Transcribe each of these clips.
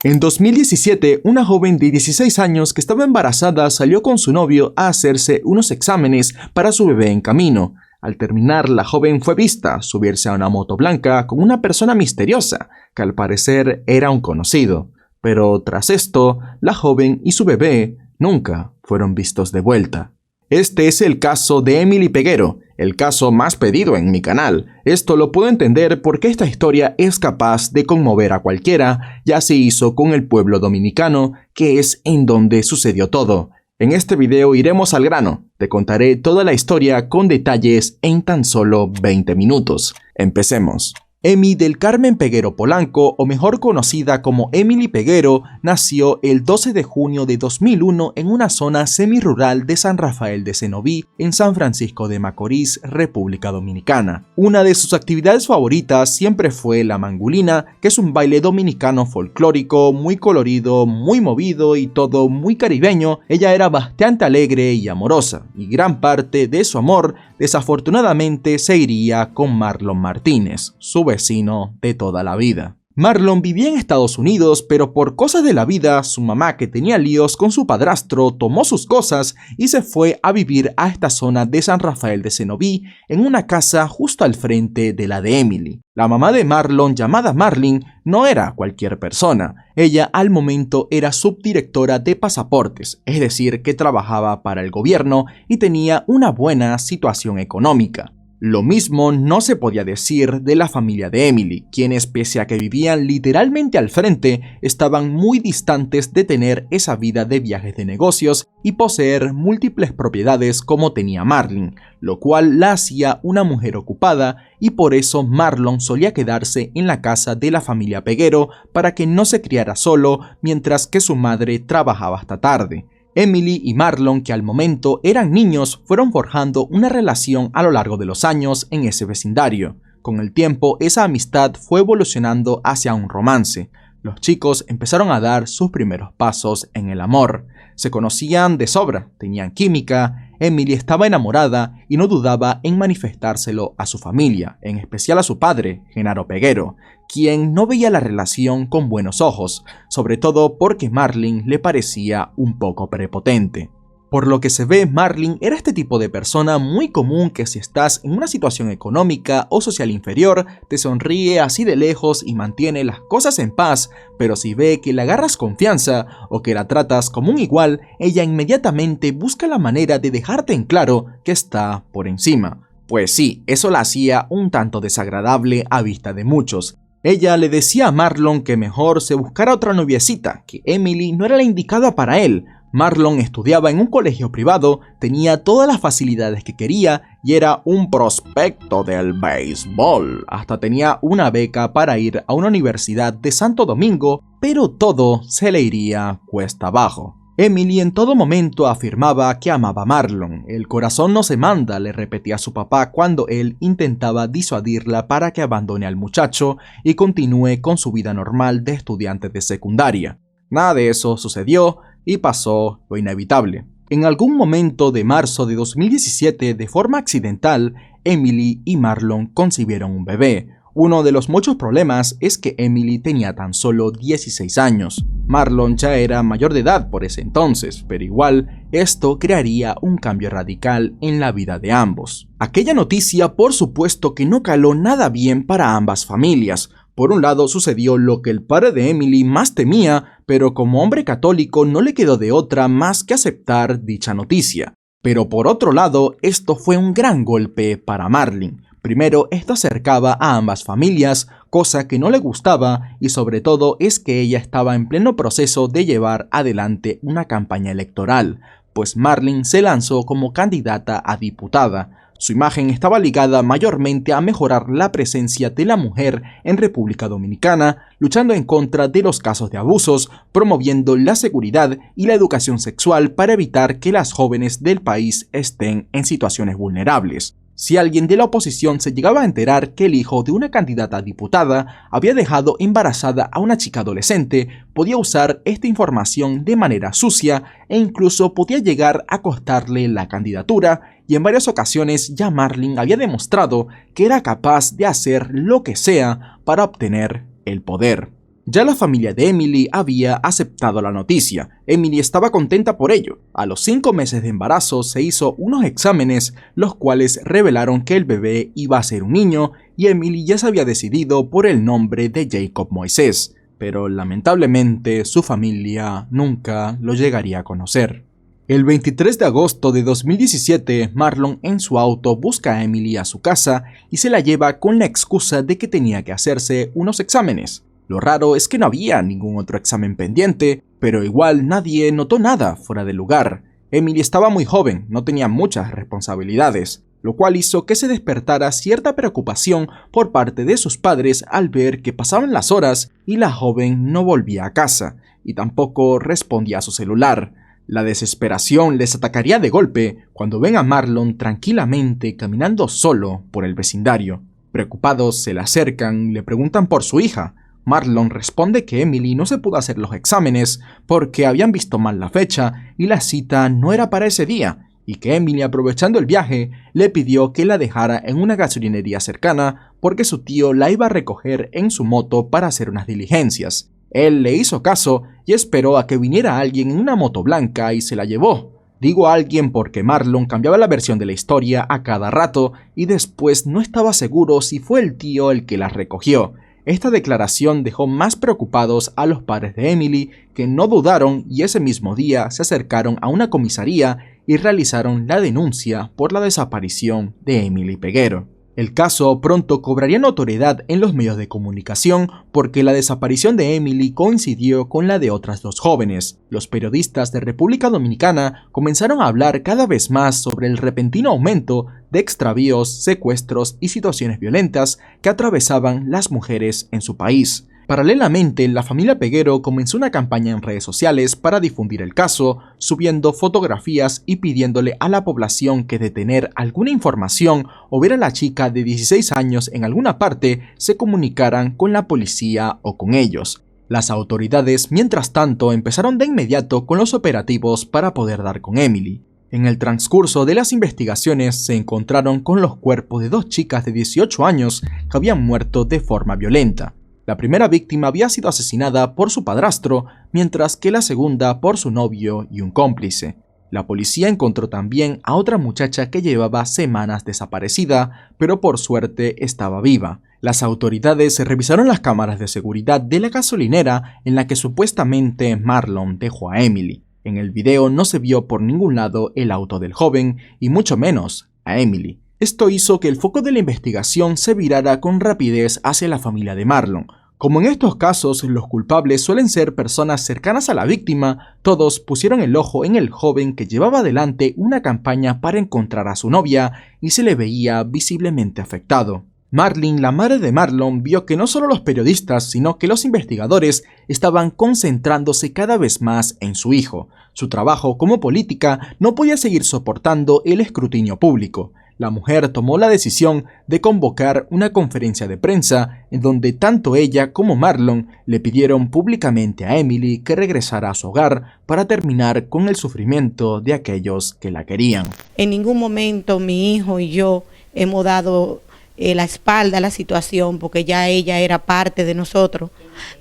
En 2017, una joven de 16 años que estaba embarazada salió con su novio a hacerse unos exámenes para su bebé en camino. Al terminar, la joven fue vista subirse a una moto blanca con una persona misteriosa, que al parecer era un conocido. Pero tras esto, la joven y su bebé nunca fueron vistos de vuelta. Este es el caso de Emily Peguero, el caso más pedido en mi canal. Esto lo puedo entender porque esta historia es capaz de conmover a cualquiera, ya se hizo con el pueblo dominicano, que es en donde sucedió todo. En este video iremos al grano, te contaré toda la historia con detalles en tan solo 20 minutos. Empecemos. Emi del Carmen Peguero Polanco, o mejor conocida como Emily Peguero, nació el 12 de junio de 2001 en una zona semirural de San Rafael de Cenoví, en San Francisco de Macorís, República Dominicana. Una de sus actividades favoritas siempre fue la mangulina, que es un baile dominicano folclórico, muy colorido, muy movido y todo muy caribeño. Ella era bastante alegre y amorosa, y gran parte de su amor desafortunadamente se iría con Marlon Martínez, su vecino de toda la vida. Marlon vivía en Estados Unidos, pero por cosas de la vida, su mamá, que tenía líos con su padrastro, tomó sus cosas y se fue a vivir a esta zona de San Rafael de Cenoví, en una casa justo al frente de la de Emily. La mamá de Marlon, llamada Marlene, no era cualquier persona. Ella al momento era subdirectora de pasaportes, es decir, que trabajaba para el gobierno y tenía una buena situación económica. Lo mismo no se podía decir de la familia de Emily, quienes pese a que vivían literalmente al frente, estaban muy distantes de tener esa vida de viajes de negocios y poseer múltiples propiedades como tenía Marlene, lo cual la hacía una mujer ocupada, y por eso Marlon solía quedarse en la casa de la familia Peguero para que no se criara solo mientras que su madre trabajaba hasta tarde. Emily y Marlon, que al momento eran niños, fueron forjando una relación a lo largo de los años en ese vecindario. Con el tiempo, esa amistad fue evolucionando hacia un romance. Los chicos empezaron a dar sus primeros pasos en el amor. Se conocían de sobra, tenían química. Emily estaba enamorada y no dudaba en manifestárselo a su familia, en especial a su padre, Genaro Peguero, quien no veía la relación con buenos ojos, sobre todo porque Marlene le parecía un poco prepotente. Por lo que se ve, Marlene era este tipo de persona muy común que si estás en una situación económica o social inferior, te sonríe así de lejos y mantiene las cosas en paz, pero si ve que le agarras confianza o que la tratas como un igual, ella inmediatamente busca la manera de dejarte en claro que está por encima. Pues sí, eso la hacía un tanto desagradable a vista de muchos. Ella le decía a Marlon que mejor se buscara otra noviecita, que Emily no era la indicada para él. Marlon estudiaba en un colegio privado, tenía todas las facilidades que quería y era un prospecto del béisbol. Hasta tenía una beca para ir a una universidad de Santo Domingo, pero todo se le iría cuesta abajo. Emily en todo momento afirmaba que amaba a Marlon. El corazón no se manda, le repetía a su papá cuando él intentaba disuadirla para que abandone al muchacho y continúe con su vida normal de estudiante de secundaria. Nada de eso sucedió y pasó lo inevitable. En algún momento de marzo de 2017, de forma accidental, Emily y Marlon concibieron un bebé. Uno de los muchos problemas es que Emily tenía tan solo 16 años. Marlon ya era mayor de edad por ese entonces, pero igual esto crearía un cambio radical en la vida de ambos. Aquella noticia por supuesto que no caló nada bien para ambas familias. Por un lado sucedió lo que el padre de Emily más temía, pero como hombre católico no le quedó de otra más que aceptar dicha noticia. Pero por otro lado, esto fue un gran golpe para Marlene. Primero, esto acercaba a ambas familias, cosa que no le gustaba, y sobre todo es que ella estaba en pleno proceso de llevar adelante una campaña electoral, pues Marlene se lanzó como candidata a diputada. Su imagen estaba ligada mayormente a mejorar la presencia de la mujer en República Dominicana, luchando en contra de los casos de abusos, promoviendo la seguridad y la educación sexual para evitar que las jóvenes del país estén en situaciones vulnerables. Si alguien de la oposición se llegaba a enterar que el hijo de una candidata a diputada había dejado embarazada a una chica adolescente, podía usar esta información de manera sucia e incluso podía llegar a costarle la candidatura, y en varias ocasiones ya Marlene había demostrado que era capaz de hacer lo que sea para obtener el poder. Ya la familia de Emily había aceptado la noticia. Emily estaba contenta por ello. A los 5 meses de embarazo se hizo unos exámenes, los cuales revelaron que el bebé iba a ser un niño y Emily ya se había decidido por el nombre de Jacob Moisés, pero lamentablemente su familia nunca lo llegaría a conocer. El 23 de agosto de 2017, Marlon en su auto busca a Emily a su casa y se la lleva con la excusa de que tenía que hacerse unos exámenes. Lo raro es que no había ningún otro examen pendiente, pero igual nadie notó nada fuera de lugar. Emily estaba muy joven, no tenía muchas responsabilidades, lo cual hizo que se despertara cierta preocupación por parte de sus padres al ver que pasaban las horas y la joven no volvía a casa, y tampoco respondía a su celular. La desesperación les atacaría de golpe cuando ven a Marlon tranquilamente caminando solo por el vecindario. Preocupados se le acercan y le preguntan por su hija. Marlon responde que Emily no se pudo hacer los exámenes porque habían visto mal la fecha y la cita no era para ese día, y que Emily, aprovechando el viaje, le pidió que la dejara en una gasolinería cercana porque su tío la iba a recoger en su moto para hacer unas diligencias. Él le hizo caso y esperó a que viniera alguien en una moto blanca y se la llevó. Digo alguien porque Marlon cambiaba la versión de la historia a cada rato y después no estaba seguro si fue el tío el que la recogió. Esta declaración dejó más preocupados a los padres de Emily, que no dudaron y ese mismo día se acercaron a una comisaría y realizaron la denuncia por la desaparición de Emily Peguero. El caso pronto cobraría notoriedad en los medios de comunicación porque la desaparición de Emily coincidió con la de otras dos jóvenes. Los periodistas de República Dominicana comenzaron a hablar cada vez más sobre el repentino aumento de extravíos, secuestros y situaciones violentas que atravesaban las mujeres en su país. Paralelamente, la familia Peguero comenzó una campaña en redes sociales para difundir el caso, subiendo fotografías y pidiéndole a la población que de tener alguna información o ver a la chica de 16 años en alguna parte, se comunicaran con la policía o con ellos. Las autoridades, mientras tanto, empezaron de inmediato con los operativos para poder dar con Emily. En el transcurso de las investigaciones se encontraron con los cuerpos de dos chicas de 18 años que habían muerto de forma violenta. La primera víctima había sido asesinada por su padrastro, mientras que la segunda por su novio y un cómplice. La policía encontró también a otra muchacha que llevaba semanas desaparecida, pero por suerte estaba viva. Las autoridades revisaron las cámaras de seguridad de la gasolinera en la que supuestamente Marlon dejó a Emily. En el video no se vio por ningún lado el auto del joven, y mucho menos a Emily. Esto hizo que el foco de la investigación se virara con rapidez hacia la familia de Marlon. Como en estos casos los culpables suelen ser personas cercanas a la víctima, todos pusieron el ojo en el joven que llevaba adelante una campaña para encontrar a su novia y se le veía visiblemente afectado. Marlene, la madre de Marlon, vio que no solo los periodistas, sino que los investigadores estaban concentrándose cada vez más en su hijo. Su trabajo como política no podía seguir soportando el escrutinio público. La mujer tomó la decisión de convocar una conferencia de prensa en donde tanto ella como Marlon le pidieron públicamente a Emily que regresara a su hogar para terminar con el sufrimiento de aquellos que la querían. En ningún momento mi hijo y yo hemos dado la espalda a la situación porque ya ella era parte de nosotros.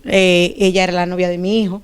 Ella era la novia de mi hijo.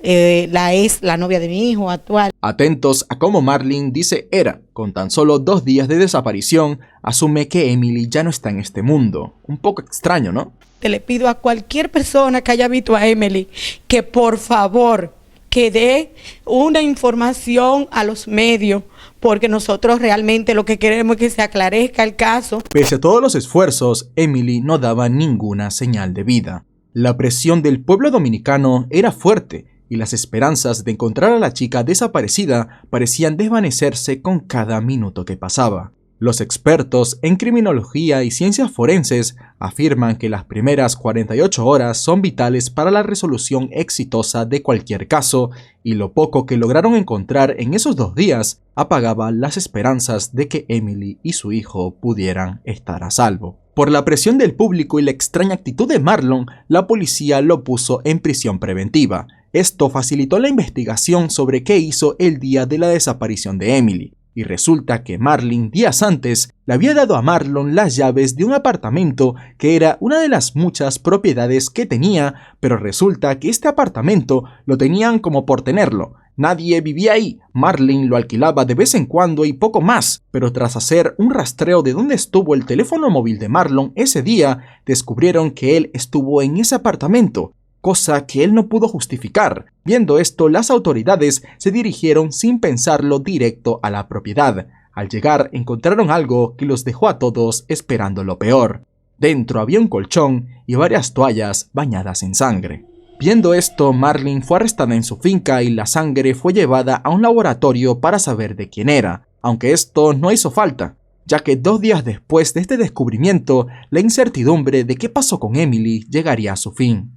Es la novia de mi hijo actual. Atentos a cómo Marlene dice era, con tan solo 2 días de desaparición, asume que Emily ya no está en este mundo. Un poco extraño, ¿no? Te le pido a cualquier persona que haya visto a Emily que por favor que dé una información a los medios, porque nosotros realmente lo que queremos es que se aclarezca el caso. Pese a todos los esfuerzos, Emily no daba ninguna señal de vida. La presión del pueblo dominicano era fuerte, y las esperanzas de encontrar a la chica desaparecida parecían desvanecerse con cada minuto que pasaba. Los expertos en criminología y ciencias forenses afirman que las primeras 48 horas son vitales para la resolución exitosa de cualquier caso, y lo poco que lograron encontrar en esos 2 días apagaba las esperanzas de que Emily y su hijo pudieran estar a salvo. Por la presión del público y la extraña actitud de Marlon, la policía lo puso en prisión preventiva. Esto facilitó la investigación sobre qué hizo el día de la desaparición de Emily. Y resulta que Marlene días antes le había dado a Marlon las llaves de un apartamento que era una de las muchas propiedades que tenía, pero resulta que este apartamento lo tenían como por tenerlo. Nadie vivía ahí, Marlene lo alquilaba de vez en cuando y poco más, pero tras hacer un rastreo de dónde estuvo el teléfono móvil de Marlon ese día, descubrieron que él estuvo en ese apartamento, cosa que él no pudo justificar. Viendo esto, las autoridades se dirigieron sin pensarlo directo a la propiedad. Al llegar, encontraron algo que los dejó a todos esperando lo peor. Dentro había un colchón y varias toallas bañadas en sangre. Viendo esto, Marlene fue arrestada en su finca y la sangre fue llevada a un laboratorio para saber de quién era, aunque esto no hizo falta, ya que 2 días después de este descubrimiento, la incertidumbre de qué pasó con Emily llegaría a su fin.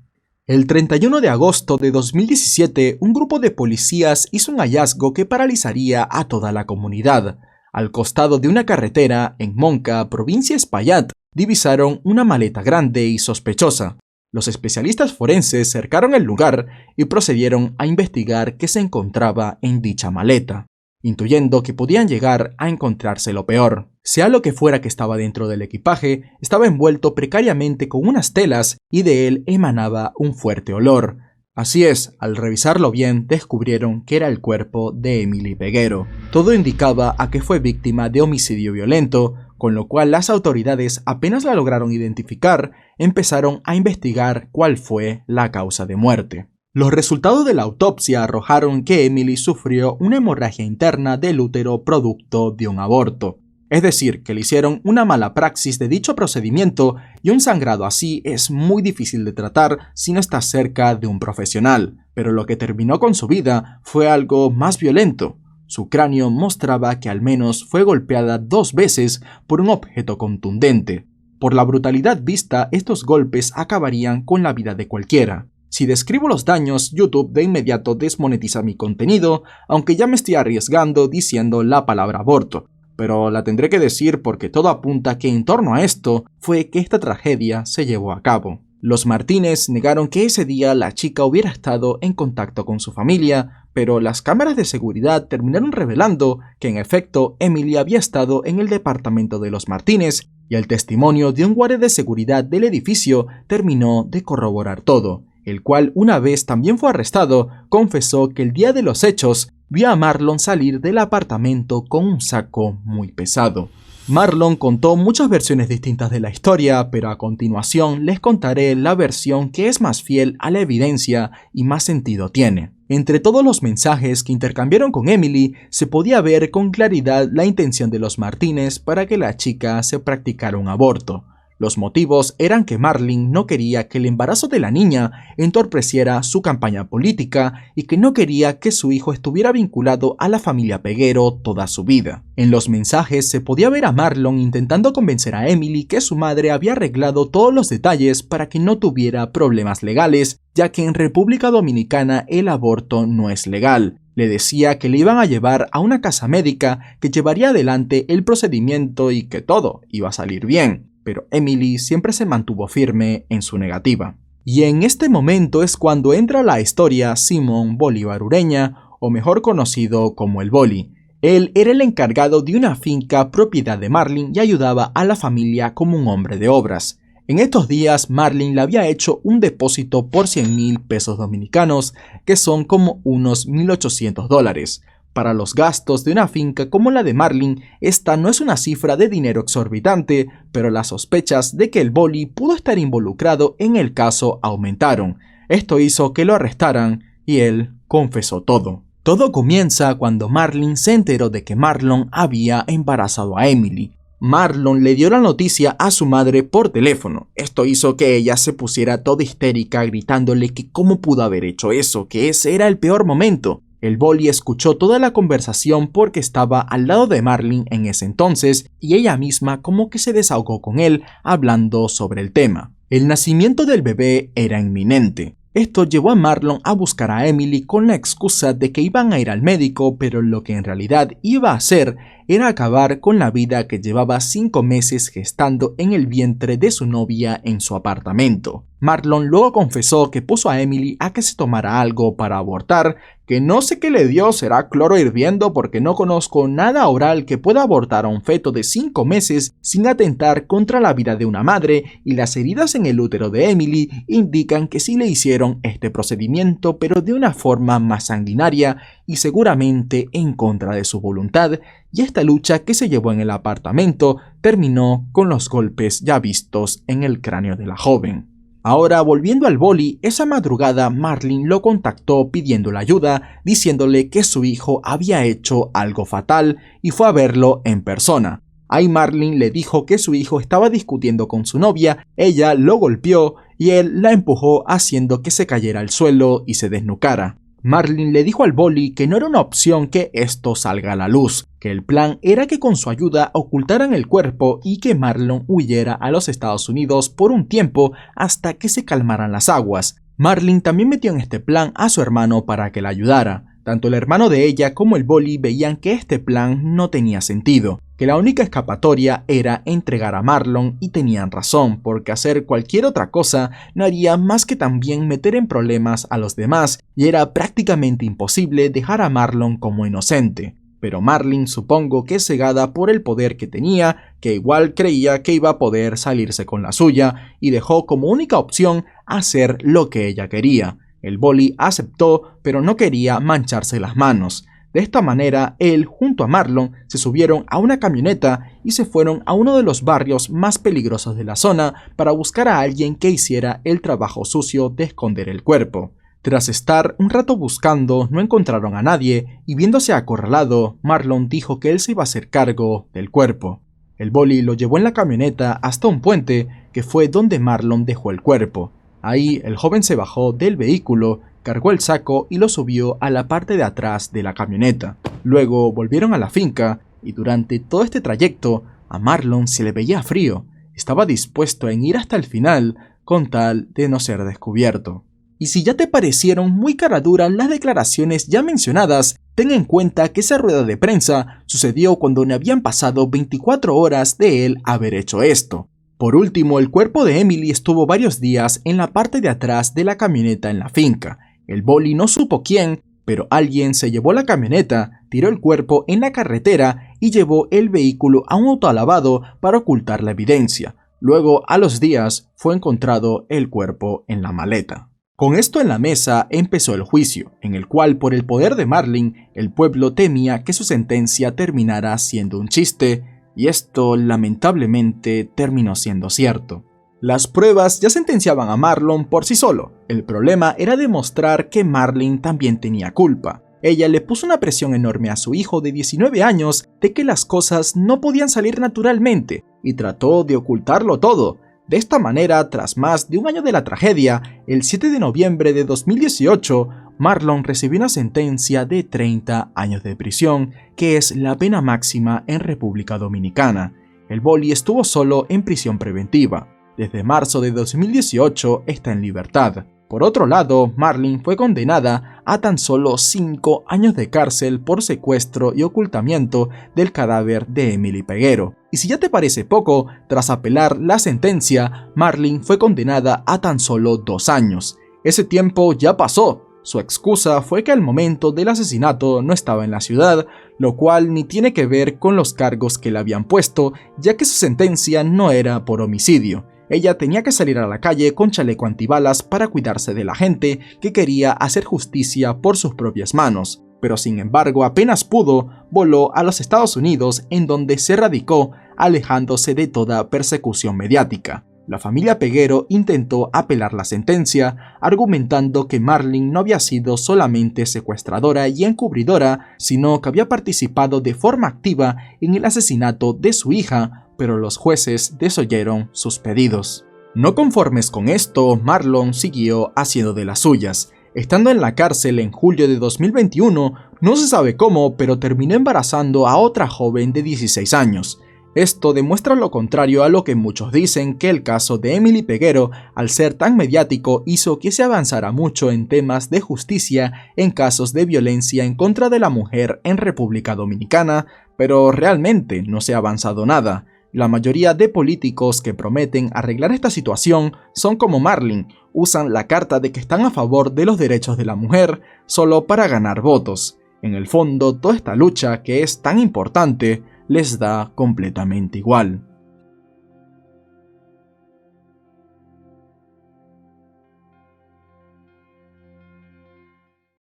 El 31 de agosto de 2017, un grupo de policías hizo un hallazgo que paralizaría a toda la comunidad. Al costado de una carretera en Monca, provincia Espaillat, divisaron una maleta grande y sospechosa. Los especialistas forenses cercaron el lugar y procedieron a investigar qué se encontraba en dicha maleta, intuyendo que podían llegar a encontrarse lo peor. Sea lo que fuera que estaba dentro del equipaje, estaba envuelto precariamente con unas telas y de él emanaba un fuerte olor. Así es, al revisarlo bien, descubrieron que era el cuerpo de Emily Peguero. Todo indicaba a que fue víctima de homicidio violento, con lo cual las autoridades, apenas la lograron identificar, empezaron a investigar cuál fue la causa de muerte. Los resultados de la autopsia arrojaron que Emily sufrió una hemorragia interna del útero producto de un aborto. Es decir, que le hicieron una mala praxis de dicho procedimiento y un sangrado así es muy difícil de tratar si no está cerca de un profesional. Pero lo que terminó con su vida fue algo más violento. Su cráneo mostraba que al menos fue golpeada 2 veces por un objeto contundente. Por la brutalidad vista, estos golpes acabarían con la vida de cualquiera. Si describo los daños, YouTube de inmediato desmonetiza mi contenido, aunque ya me estoy arriesgando diciendo la palabra aborto. Pero la tendré que decir porque todo apunta que en torno a esto fue que esta tragedia se llevó a cabo. Los Martínez negaron que ese día la chica hubiera estado en contacto con su familia, pero las cámaras de seguridad terminaron revelando que en efecto Emily había estado en el departamento de los Martínez y el testimonio de un guardia de seguridad del edificio terminó de corroborar todo, el cual una vez también fue arrestado, confesó que el día de los hechos vio a Marlon salir del apartamento con un saco muy pesado. Marlon contó muchas versiones distintas de la historia, pero a continuación les contaré la versión que es más fiel a la evidencia y más sentido tiene. Entre todos los mensajes que intercambiaron con Emily, se podía ver con claridad la intención de los Martínez para que la chica se practicara un aborto. Los motivos eran que Marlene no quería que el embarazo de la niña entorpeciera su campaña política y que no quería que su hijo estuviera vinculado a la familia Peguero toda su vida. En los mensajes se podía ver a Marlon intentando convencer a Emily que su madre había arreglado todos los detalles para que no tuviera problemas legales, ya que en República Dominicana el aborto no es legal. Le decía que le iban a llevar a una casa médica que llevaría adelante el procedimiento y que todo iba a salir bien. Pero Emily siempre se mantuvo firme en su negativa. Y en este momento es cuando entra a la historia Simón Bolívar Ureña, o mejor conocido como el Boli. Él era el encargado de una finca propiedad de Marlene y ayudaba a la familia como un hombre de obras. En estos días Marlene le había hecho un depósito por 100,000 pesos dominicanos, que son como unos $1,800. Para los gastos de una finca como la de Marlene, esta no es una cifra de dinero exorbitante, pero las sospechas de que el Boli pudo estar involucrado en el caso aumentaron. Esto hizo que lo arrestaran y él confesó todo. Todo comienza cuando Marlene se enteró de que Marlon había embarazado a Emily. Marlon le dio la noticia a su madre por teléfono. Esto hizo que ella se pusiera toda histérica gritándole que cómo pudo haber hecho eso, que ese era el peor momento. El Boli escuchó toda la conversación porque estaba al lado de Marlene en ese entonces y ella misma como que se desahogó con él hablando sobre el tema. El nacimiento del bebé era inminente. Esto llevó a Marlon a buscar a Emily con la excusa de que iban a ir al médico, pero lo que en realidad iba a hacer era acabar con la vida que llevaba 5 meses gestando en el vientre de su novia en su apartamento. Marlon luego confesó que puso a Emily a que se tomara algo para abortar, que no sé qué le dio, será cloro hirviendo porque no conozco nada oral que pueda abortar a un feto de 5 meses sin atentar contra la vida de una madre, y las heridas en el útero de Emily indican que sí le hicieron este procedimiento, pero de una forma más sanguinaria y seguramente en contra de su voluntad, y esta lucha que se llevó en el apartamento terminó con los golpes ya vistos en el cráneo de la joven. Ahora, volviendo al boli, esa madrugada Marlene lo contactó pidiéndole ayuda, diciéndole que su hijo había hecho algo fatal y fue a verlo en persona. Ahí Marlene le dijo que su hijo estaba discutiendo con su novia, ella lo golpeó y él la empujó haciendo que se cayera al suelo y se desnucara. Marlene le dijo al boli que no era una opción que esto salga a la luz, que el plan era que con su ayuda ocultaran el cuerpo y que Marlon huyera a los Estados Unidos por un tiempo hasta que se calmaran las aguas. Marlene también metió en este plan a su hermano para que la ayudara. Tanto el hermano de ella como el boli veían que este plan no tenía sentido, que la única escapatoria era entregar a Marlon, y tenían razón, porque hacer cualquier otra cosa no haría más que también meter en problemas a los demás, y era prácticamente imposible dejar a Marlon como inocente. Pero Marlene, supongo que cegada por el poder que tenía, que igual creía que iba a poder salirse con la suya, y dejó como única opción hacer lo que ella quería. El boli aceptó, pero no quería mancharse las manos. De esta manera, él junto a Marlon se subieron a una camioneta y se fueron a uno de los barrios más peligrosos de la zona para buscar a alguien que hiciera el trabajo sucio de esconder el cuerpo. Tras estar un rato buscando, no encontraron a nadie y viéndose acorralado, Marlon dijo que él se iba a hacer cargo del cuerpo. El boli lo llevó en la camioneta hasta un puente, que fue donde Marlon dejó el cuerpo. Ahí el joven se bajó del vehículo, cargó el saco y lo subió a la parte de atrás de la camioneta. Luego volvieron a la finca y durante todo este trayecto a Marlon se le veía frío. Estaba dispuesto en ir hasta el final con tal de no ser descubierto. Y si ya te parecieron muy caraduras las declaraciones ya mencionadas, ten en cuenta que esa rueda de prensa sucedió cuando no habían pasado 24 horas de él haber hecho esto. Por último, el cuerpo de Emily estuvo varios días en la parte de atrás de la camioneta en la finca. El boli no supo quién, pero alguien se llevó la camioneta, tiró el cuerpo en la carretera y llevó el vehículo a un autolavado para ocultar la evidencia. Luego, a los días, fue encontrado el cuerpo en la maleta. Con esto en la mesa empezó el juicio, en el cual por el poder de Marlene, el pueblo temía que su sentencia terminara siendo un chiste, y esto lamentablemente terminó siendo cierto. Las pruebas ya sentenciaban a Marlon por sí solo. El problema era demostrar que Marlene también tenía culpa. Ella le puso una presión enorme a su hijo de 19 años de que las cosas no podían salir naturalmente y trató de ocultarlo todo. De esta manera, tras más de un año de la tragedia, el 7 de noviembre de 2018, Marlon recibió una sentencia de 30 años de prisión, que es la pena máxima en República Dominicana. El boli estuvo solo en prisión preventiva. Desde marzo de 2018 está en libertad. Por otro lado, Marlene fue condenada a tan solo 5 años de cárcel por secuestro y ocultamiento del cadáver de Emily Peguero. Y si ya te parece poco, tras apelar la sentencia, Marlene fue condenada a tan solo 2 años. Ese tiempo ya pasó. Su excusa fue que al momento del asesinato no estaba en la ciudad, lo cual ni tiene que ver con los cargos que le habían puesto, ya que su sentencia no era por homicidio. Ella tenía que salir a la calle con chaleco antibalas para cuidarse de la gente que quería hacer justicia por sus propias manos, pero sin embargo apenas pudo, voló a los Estados Unidos, en donde se radicó, alejándose de toda persecución mediática. La familia Peguero intentó apelar la sentencia, argumentando que Marlene no había sido solamente secuestradora y encubridora, sino que había participado de forma activa en el asesinato de su hija, pero los jueces desoyeron sus pedidos. No conformes con esto, Marlon siguió haciendo de las suyas. Estando en la cárcel en julio de 2021, no se sabe cómo, pero terminó embarazando a otra joven de 16 años. Esto demuestra lo contrario a lo que muchos dicen, que el caso de Emily Peguero, al ser tan mediático, hizo que se avanzara mucho en temas de justicia en casos de violencia en contra de la mujer en República Dominicana, pero realmente no se ha avanzado nada. La mayoría de políticos que prometen arreglar esta situación son como Marlene, usan la carta de que están a favor de los derechos de la mujer solo para ganar votos. En el fondo, toda esta lucha que es tan importante les da completamente igual.